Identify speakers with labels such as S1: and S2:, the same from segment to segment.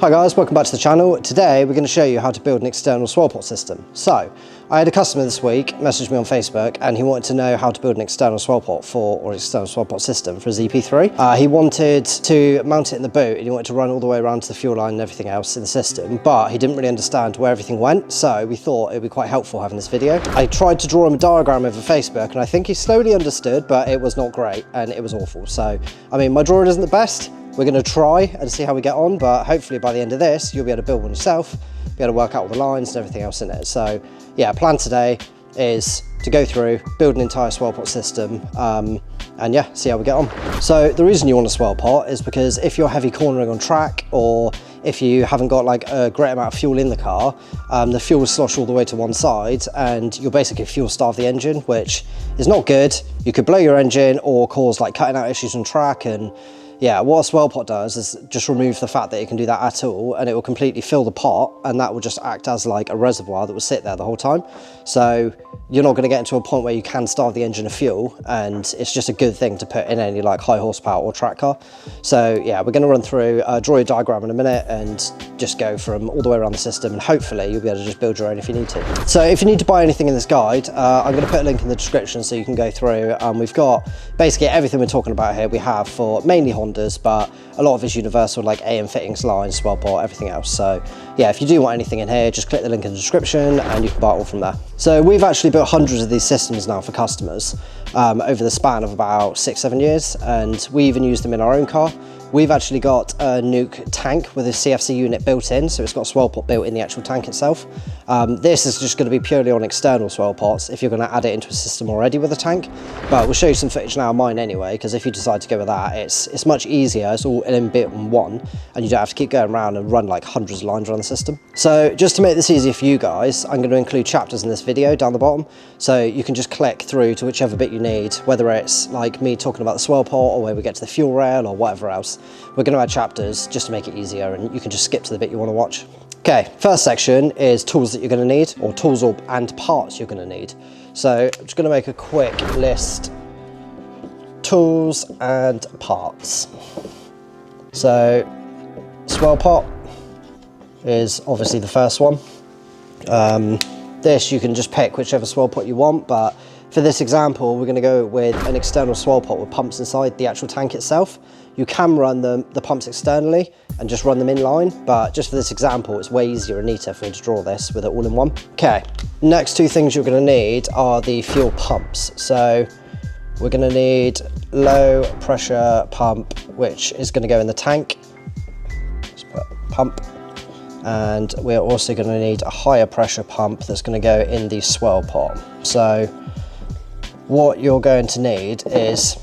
S1: Hi guys, welcome back to the channel. Today we're going to show you how to build an external Swirl Pot system. So, I had a customer this week message me on Facebook and he wanted to know how to build an external Swirl Pot or external Swirl Pot system for his EP3. He wanted to mount it in the boot and he wanted to run all the way around to the fuel line and everything else in the system, but he didn't really understand where everything went, so we thought it would be quite helpful having this video. I tried to draw him a diagram over Facebook and I think he slowly understood, but it was not great and it was awful. So, I mean, my drawing isn't the best. We're going to try and see how we get on, but hopefully by the end of this, you'll be able to build one yourself, be able to work out all the lines and everything else in it. So yeah, plan today is to go through, build an entire Swirl Pot system, and yeah, see how we get on. So the reason you want a Swirl Pot is because if you're heavy cornering on track, or if you haven't got like a great amount of fuel in the car, the fuel will slosh all the way to one side and you'll basically fuel starve the engine, which is not good. You could blow your engine or cause like cutting out issues on track. And yeah, what a Swirl Pot does is just remove the fact that it can do that at all, and it will completely fill the pot, and that will just act as like a reservoir that will sit there the whole time. So you're not going to get into a point where you can starve the engine of fuel, and it's just a good thing to put in any like high horsepower or track car. So yeah, we're going to run through, draw a diagram in a minute and just go from all the way around the system, and hopefully you'll be able to just build your own if you need to. So if you need to buy anything in this guide, I'm going to put a link in the description so you can go through. We've got basically everything we're talking about here. We have for mainly Hondas, but a lot of it's universal, like AM fittings, lines, Swirl Pot, everything else. So yeah, if you do want anything in here, just click the link in the description and you can buy it all from there. So we've actually built hundreds of these systems now for customers over the span of about 6-7 years, and we even use them in our own car. We've actually got a Nuke tank with a CFC unit built in, so it's got a Swirl Pot built in the actual tank itself. This is just going to be purely on external Swirl Pots if you're going to add it into a system already with a tank, but we'll show you some footage now of mine anyway, because if you decide to go with that, it's much easier. It's all in bit on one, and you don't have to keep going around and run like hundreds of lines around the system. So just to make this easier for you guys, I'm going to include chapters in this video down the bottom, so you can just click through to whichever bit you need, whether it's like me talking about the Swirl Pot or where we get to the fuel rail or whatever else. We're going to add chapters just to make it easier, and you can just skip to the bit you want to watch. Okay, first section is tools that you're going to need, or tools and parts you're going to need. So I'm just going to make a quick list. Tools and parts. So Swirl Pot is obviously the first one. This you can just pick whichever Swirl Pot you want, but for this example, we're going to go with an external Swirl Pot with pumps inside the actual tank itself. You can run the pumps externally and just run them in line, but just for this example, it's way easier and neater for me to draw this with it all in one. Okay, next two things you're going to need are the fuel pumps. So we're going to need low pressure pump, which is going to go in the tank. Just put pump. And we're also going to need a higher pressure pump that's going to go in the Swirl Pot. So what you're going to need is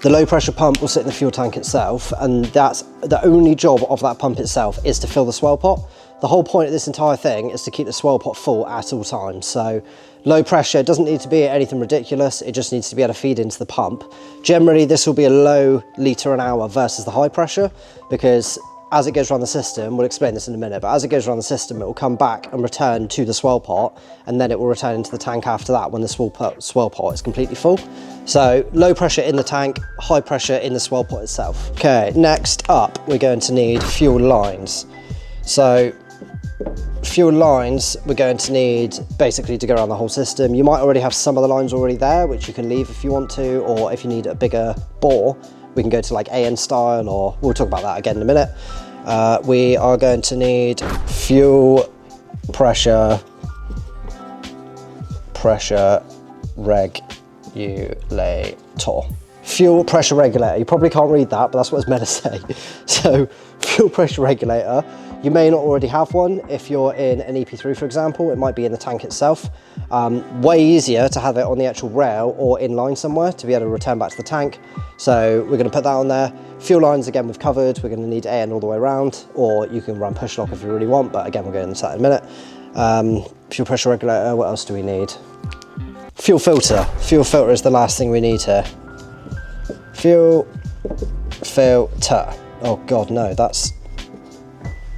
S1: the low pressure pump will sit in the fuel tank itself, and that's the only job of that pump itself is to fill the Swirl Pot. The whole point of this entire thing is to keep the Swirl Pot full at all times. So low pressure, it doesn't need to be anything ridiculous, it just needs to be able to feed into the pump. Generally this will be a low litre an hour versus the high pressure, because as it goes around the system, we'll explain this in a minute, but as it goes around the system, it will come back and return to the Swirl Pot, and then it will return into the tank after that when the Swirl Pot is completely full. So low pressure in the tank, high pressure in the Swirl Pot itself. Okay, next up, we're going to need fuel lines. So fuel lines, we're going to need basically to go around the whole system. You might already have some of the lines already there, which you can leave if you want to, or if you need a bigger bore, we can go to like AN style, or we'll talk about that again in a minute. We are going to need fuel pressure regulator. Fuel pressure regulator, you probably can't read that, but that's what it's meant to say. So fuel pressure regulator, you may not already have one. If you're in an EP3, for example, it might be in the tank itself. Way easier to have it on the actual rail or in line somewhere to be able to return back to the tank. So we're going to put that on there. Fuel lines, again, we've covered. We're going to need AN all the way around, or you can run push lock if you really want, but again, we'll go into that in a minute. Fuel pressure regulator, what else do we need? Fuel filter. Fuel filter is the last thing we need here. Fuel filter. Oh God, no, that's,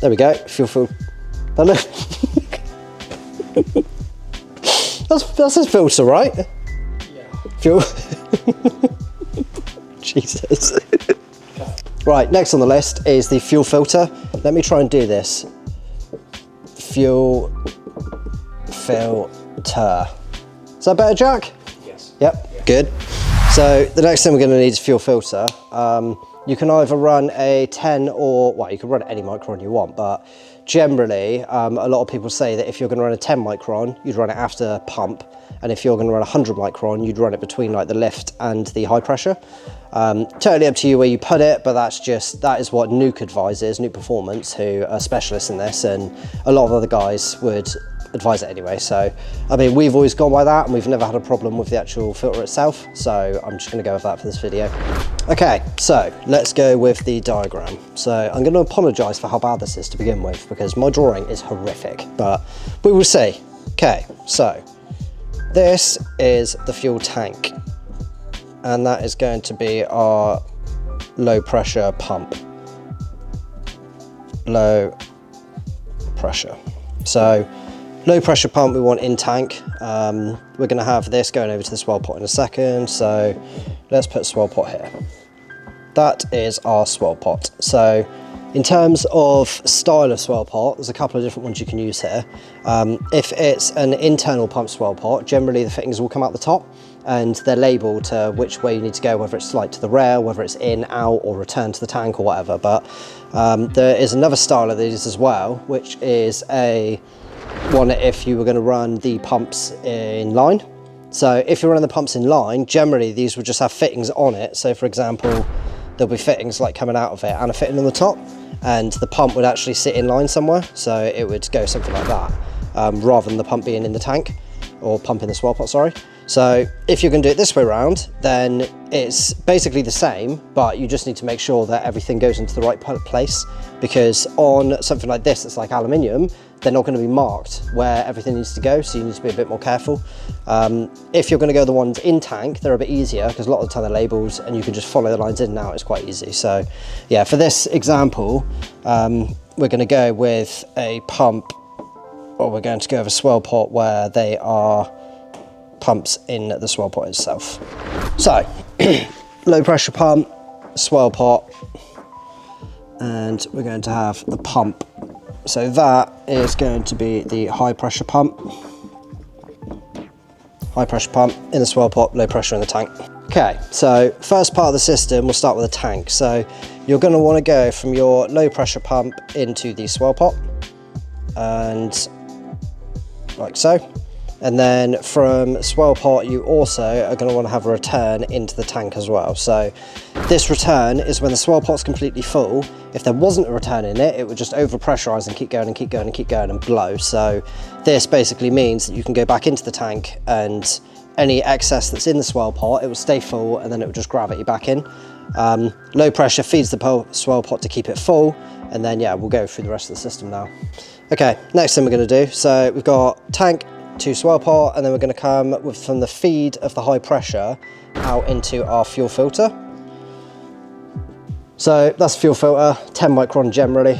S1: there we go, fuel filter. That's a filter, right? Yeah. Fuel. Jesus. Right, next on the list is the fuel filter. let me try and do this. Fuel filter. Is that better, Jack?
S2: Yes.
S1: Yep, yeah. Good. So the next thing we're going to need is fuel filter. You can either run a 10 or, well, you can run any micron you want, but generally, a lot of people say that if you're going to run a 10 micron, you'd run it after pump. And if you're going to run a 100 micron, you'd run it between like the lift and the high pressure. Totally up to you where you put it, but that is what Nuke advises, Nuke Performance, who are specialists in this, and a lot of other guys would advise it anyway. So, I mean, we've always gone by that and we've never had a problem with the actual filter itself. So I'm just gonna go with that for this video. Okay, so let's go with the diagram. So I'm gonna apologize for how bad this is to begin with, because my drawing is horrific, but we will see. Okay, so this is the fuel tank, and that is going to be our low pressure pump. Low pressure. So low pressure pump we want in tank. We're going to have this going over to the swirl pot in a second, so let's put swirl pot here. That is our swirl pot. So in terms of style of swirl pot, there's a couple of different ones you can use here. If it's an internal pump swirl pot, generally the fittings will come out the top and they're labelled to which way you need to go, whether it's like to the rail, whether it's in, out, or return to the tank or whatever. But there is another style of these as well, which is a one if you were going to run the pumps in line. So if you're running the pumps in line, generally these would just have fittings on it. So for example, there'll be fittings like coming out of it and a fitting on the top, and the pump would actually sit in line somewhere. So it would go something like that, rather than the pump being in the tank, or pump in the swirl pot, sorry. So if you're going to do it this way around, then it's basically the same, but you just need to make sure that everything goes into the right place, because on something like this, it's like aluminium, they're not going to be marked where everything needs to go, so you need to be a bit more careful. If you're going to go the ones in tank, they're a bit easier, because a lot of the time they're labels and you can just follow the lines in and out. It's quite easy. So yeah, for this example, we're going to go with a pump, or we're going to go with a swirl pot where they are pumps in the swirl pot itself. So low pressure pump, swirl pot, and we're going to have the pump. So that is going to be the high pressure pump. High pressure pump in the swirl pot, low pressure in the tank. Okay, so first part of the system, we'll start with the tank. So you're going to want to go from your low pressure pump into the swirl pot, and like so. And then from swirl pot, you also are going to want to have a return into the tank as well. So this return is when the swirl pot's completely full. If there wasn't a return in it, it would just overpressurize and keep going and keep going and keep going and blow. So this basically means that you can go back into the tank, and any excess that's in the swirl pot, it will stay full, and then it will just gravity back in. Low pressure feeds the swirl pot to keep it full, and then yeah, we'll go through the rest of the system now. Okay, next thing we're going to do, so we've got tank to swirl pot, and then we're going to come with from the feed of the high pressure out into our fuel filter. So that's fuel filter, 10 micron generally,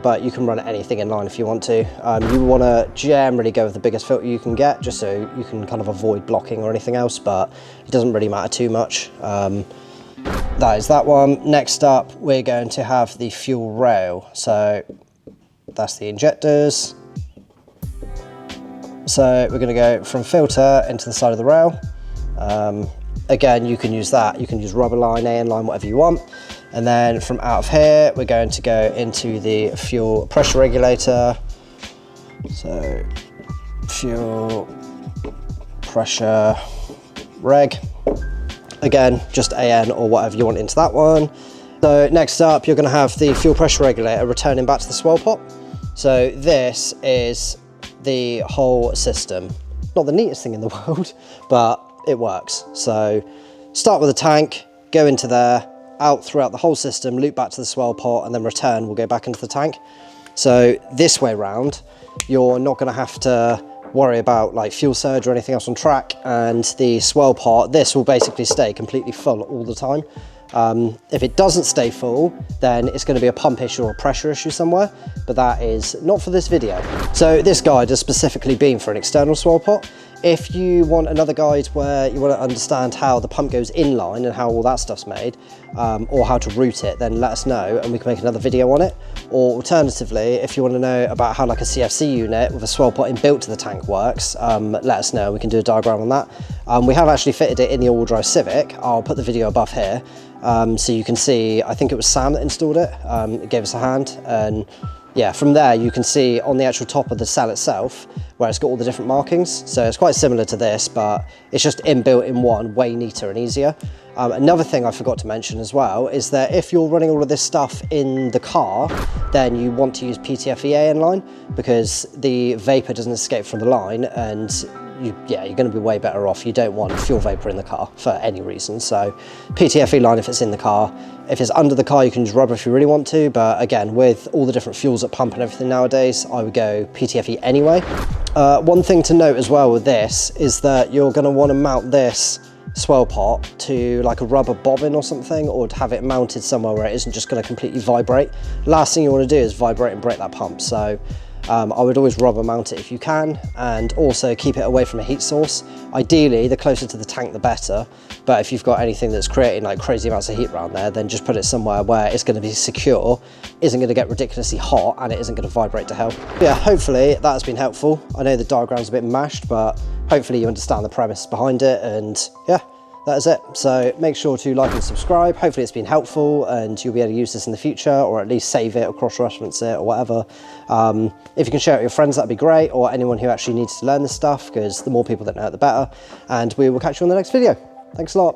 S1: but you can run anything in line if you want to. You want to generally go with the biggest filter you can get, just so you can kind of avoid blocking or anything else, but it doesn't really matter too much. That is that one. Next up, we're going to have the fuel rail. So that's the injectors. So we're going to go from filter into the side of the rail. Again, you can use that. You can use rubber line, AN line, whatever you want. And then from out of here, we're going to go into the fuel pressure regulator. So fuel pressure reg. Again, just AN or whatever you want into that one. So next up, you're going to have the fuel pressure regulator returning back to the swirl pot. So this is the whole system. Not the neatest thing in the world, but it works. So start with the tank, go into there, out throughout the whole system, loop back to the swirl pot, and then return, we'll go back into the tank. So this way round, you're not going to have to worry about like fuel surge or anything else on track, and the swirl pot, this will basically stay completely full all the time. If it doesn't stay full, then it's going to be a pump issue or a pressure issue somewhere, but that is not for this video. So this guide has specifically been for an external swirl pot. If you want another guide where you want to understand how the pump goes inline and how all that stuff's made, or how to route it, then let us know and we can make another video on it. Or alternatively, if you want to know about how like a CFC unit with a swirl pot inbuilt to the tank works, let us know, we can do a diagram on that. We have actually fitted it in the all-wheel drive Civic. I'll put the video above here, so you can see, I think it was Sam that installed it. It gave us a hand, and yeah, from there you can see on the actual top of the cell itself where it's got all the different markings. So it's quite similar to this, but it's just inbuilt in one, way neater and easier. Another thing I forgot to mention as well is that if you're running all of this stuff in the car, then you want to use PTFE inline, because the vapor doesn't escape from the line, and you're going to be way better off. You don't want fuel vapor in the car for any reason. So PTFE line if it's in the car. If it's under the car, you can use rubber if you really want to, but again, with all the different fuels at pump and everything nowadays, I would go PTFE anyway. One thing to note as well with this is that you're going to want to mount this swirl pot to like a rubber bobbin or something, or to have it mounted somewhere where it isn't just going to completely vibrate. Last thing you want to do is vibrate and break that pump. So I would always rubber mount it if you can, and also keep it away from a heat source. Ideally, the closer to the tank the better, but if you've got anything that's creating like crazy amounts of heat around there, then just put it somewhere where it's going to be secure, isn't going to get ridiculously hot, and it isn't going to vibrate to hell. Yeah, hopefully that has been helpful. I know the diagram's a bit mashed, but hopefully you understand the premise behind it, and yeah, that is it. So make sure to like and subscribe. Hopefully it's been helpful and you'll be able to use this in the future, or at least save it or cross-reference it or whatever. If you can share it with your friends, that'd be great, or anyone who actually needs to learn this stuff, because the more people that know it, the better. And we will catch you on the next video. Thanks a lot.